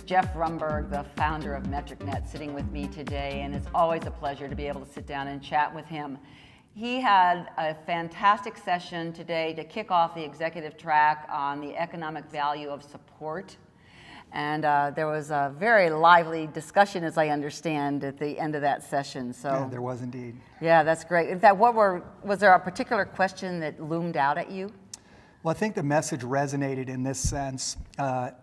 Jeff Rumburg, the founder of MetricNet's, sitting with me today, and it's always a pleasure to be able to sit down and chat with him. He had a fantastic session today to kick off the executive track on the economic value of support. And there was a very lively discussion, as I understand, at the end of that session. So yeah, there was indeed. Yeah, that's great. In fact, was there a particular question that loomed out at you? Well, I think the message resonated in this sense.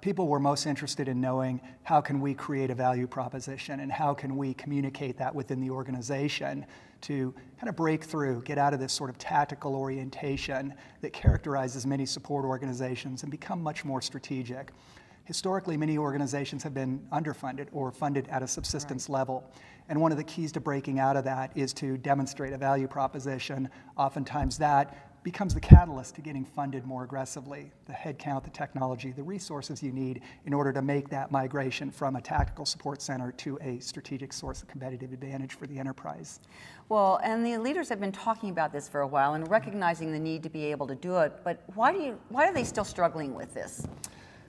People were most interested in knowing how can we create a value proposition and how can we communicate that within the organization to kind of break through, get out of this sort of tactical orientation that characterizes many support organizations and become much more strategic. Historically, many organizations have been underfunded or funded at a subsistence level. And one of the keys to breaking out of that is to demonstrate a value proposition. Oftentimes that becomes the catalyst to getting funded more aggressively. The headcount, the technology, the resources you need in order to make that migration from a tactical support center to a strategic source of competitive advantage for the enterprise. Well, and the leaders have been talking about this for a while and recognizing the need to be able to do it, but why are they still struggling with this?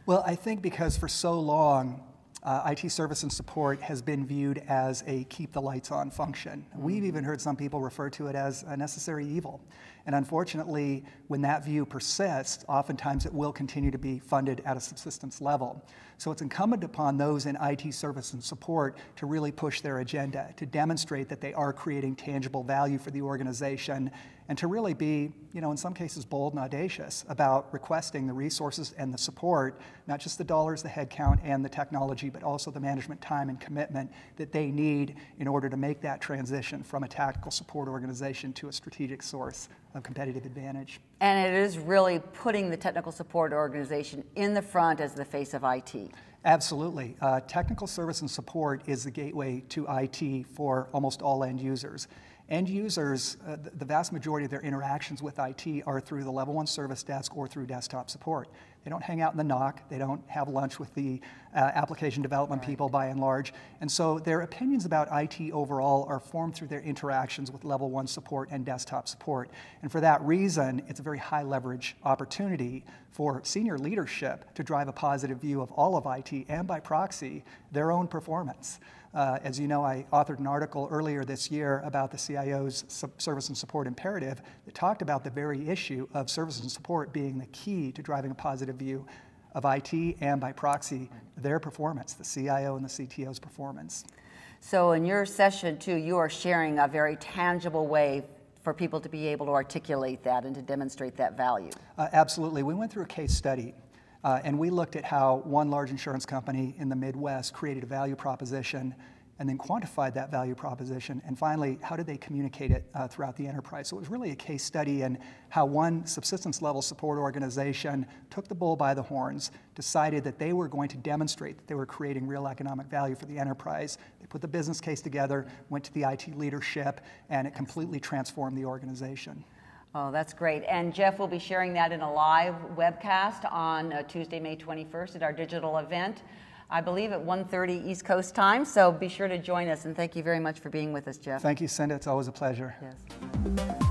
Well, I think because for so long, IT service and support has been viewed as a keep the lights on function. We've even heard some people refer to it as a necessary evil. And unfortunately, when that view persists, oftentimes it will continue to be funded at a subsistence level. So it's incumbent upon those in IT service and support to really push their agenda, to demonstrate that they are creating tangible value for the organization, and to really be, in some cases bold and audacious about requesting the resources and the support, not just the dollars, the headcount, and the technology, but also the management time and commitment that they need in order to make that transition from a tactical support organization to a strategic source of competitive advantage. And it is really putting the technical support organization in the front as the face of IT. Absolutely. Technical service and support is the gateway to IT for almost all end users. End users, the vast majority of their interactions with IT are through the level 1 service desk or through desktop support. They don't hang out in the NOC, they don't have lunch with the application development people by and large, and so their opinions about IT overall are formed through their interactions with level 1 support and desktop support. And for that reason, it's a very high leverage opportunity for senior leadership to drive a positive view of all of IT and by proxy, their own performance. As you know, I authored an article earlier this year about the CIO's service and support imperative that talked about the very issue of service and support being the key to driving a positive view of IT and by proxy, their performance, the CIO and the CTO's performance. So in your session too, you are sharing a very tangible way for people to be able to articulate that and to demonstrate that value. Absolutely. We went through a case study. And we looked at how one large insurance company in the Midwest created a value proposition and then quantified that value proposition. And finally, how did they communicate it throughout the enterprise? So it was really a case study in how one subsistence level support organization took the bull by the horns, decided that they were going to demonstrate that they were creating real economic value for the enterprise. They put the business case together, went to the IT leadership, and it completely transformed the organization. Oh, that's great. And Jeff will be sharing that in a live webcast on Tuesday, May 21st at our digital event, I believe at 1:30 East Coast time. So be sure to join us. And thank you very much for being with us, Jeff. Thank you, Cinda. It's always a pleasure. Yes.